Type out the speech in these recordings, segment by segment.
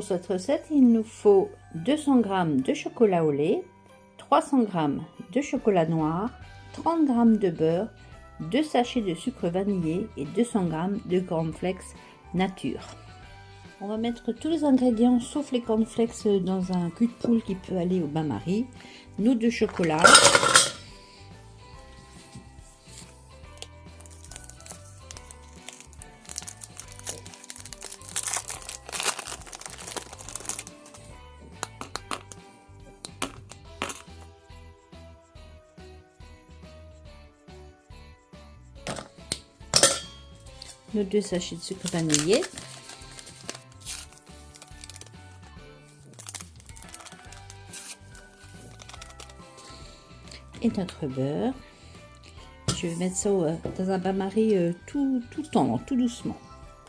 pour cette recette, il nous faut 200 g de chocolat au lait, 300 g de chocolat noir, 30 g de beurre, 2 sachets de sucre vanillé et 200 g de cornflakes nature. On va mettre tous les ingrédients sauf les cornflakes dans un cul de poule qui peut aller au bain-marie. Nous de chocolat. Nos 2 sachets de sucre vanillé. Et notre beurre. Je vais mettre ça dans un bain-marie tout tendre, tout doucement,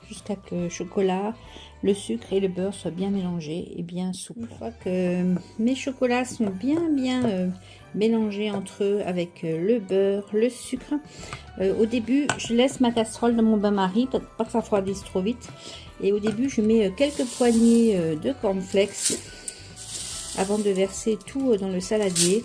jusqu'à que le chocolat, le sucre et le beurre soient bien mélangés et bien souples. Une fois que mes chocolats sont bien mélangés entre eux avec le beurre, le sucre, au début je laisse ma casserole dans mon bain-marie, pas que ça refroidisse trop vite, et au début je mets quelques poignées de cornflakes avant de verser tout dans le saladier.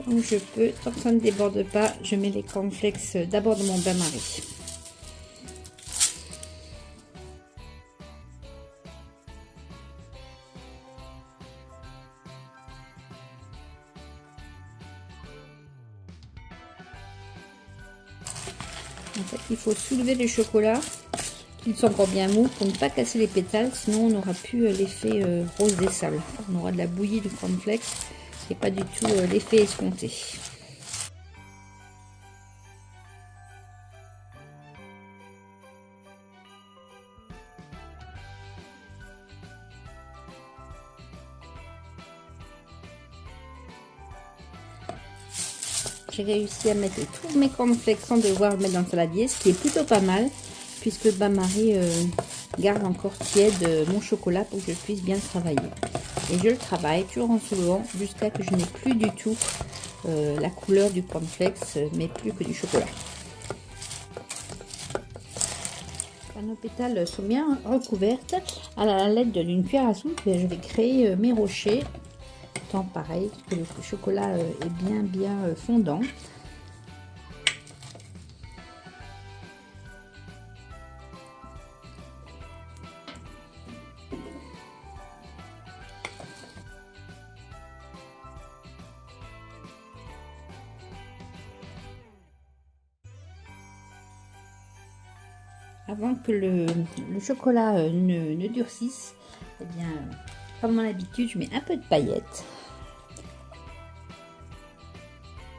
Donc je peux, tant que ça ne déborde pas, je mets les cornflakes d'abord dans mon bain-marie. En fait, il faut soulever le chocolat, qu'il soit encore bien mou pour ne pas casser les pétales, sinon on n'aura plus l'effet rose des sables. On aura de la bouillie de cornflakes et pas du tout l'effet escompté. J'ai réussi à mettre tous mes cornflakes sans devoir le mettre dans le saladier, ce qui est plutôt pas mal, puisque le bain-marie garde encore tiède mon chocolat pour que je puisse bien travailler. Et je le travaille toujours en soulevant jusqu'à que je n'ai plus du tout la couleur du cornflakes, mais plus que du chocolat. Quand nos pétales sont bien recouvertes, à l'aide d'une cuillère à soupe, je vais créer mes rochers. Tant pareil, que le chocolat est bien fondant. Avant que le chocolat ne durcisse, eh bien, comme à l'habitude, je mets un peu de paillettes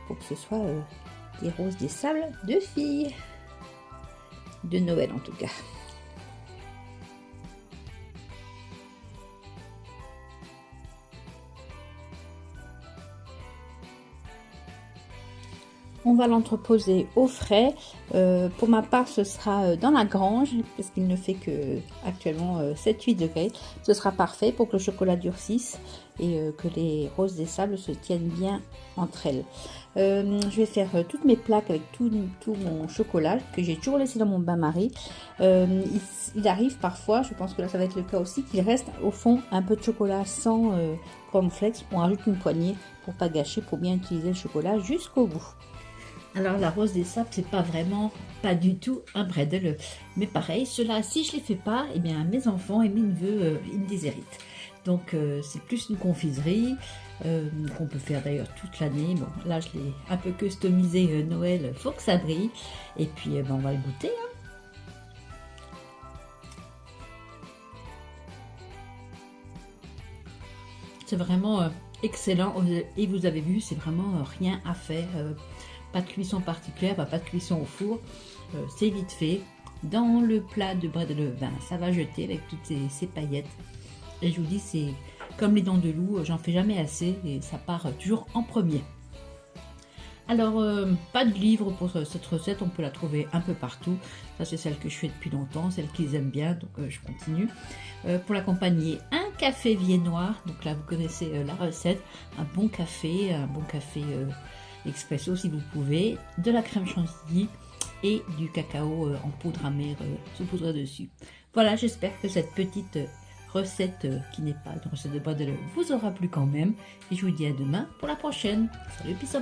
pour que ce soit des roses des sables de filles, de Noël en tout cas. On va l'entreposer au frais. Pour ma part, ce sera dans la grange, parce qu'il ne fait que actuellement 7-8 degrés. Ce sera parfait pour que le chocolat durcisse et que les roses des sables se tiennent bien entre elles. Je vais faire toutes mes plaques avec tout mon chocolat que j'ai toujours laissé dans mon bain-marie. Il arrive parfois, je pense que là ça va être le cas aussi, qu'il reste au fond un peu de chocolat sans cornflakes. On rajoute une poignée pour pas gâcher, pour bien utiliser le chocolat jusqu'au bout. Alors la rose des sables, c'est pas du tout un bredel, mais pareil, cela si je les fais pas, eh bien mes enfants et mes neveux ils me déshéritent. Donc c'est plus une confiserie qu'on peut faire d'ailleurs toute l'année. Bon là je l'ai un peu customisé Noël, faut que ça brille, et puis on va le goûter. C'est vraiment excellent, et vous avez vu, c'est vraiment rien à faire. Pas de cuisson particulière, pas de cuisson au four, c'est vite fait. Dans le plat de bredel, ça va jeter avec toutes ces paillettes. Et je vous dis, c'est comme les dents de loup, j'en fais jamais assez et ça part toujours en premier. Alors, pas de livre pour cette recette, on peut la trouver un peu partout. Ça, c'est celle que je fais depuis longtemps, celle qu'ils aiment bien, donc je continue. Pour l'accompagner, un café viennois. Donc là, vous connaissez la recette. Un bon café expresso si vous pouvez, de la crème chantilly et du cacao en poudre amère saupoudrée dessus. Voilà, j'espère que cette petite recette qui n'est pas une recette de bois de l'œuf vous aura plu quand même. Et je vous dis à demain pour la prochaine. Salut, peace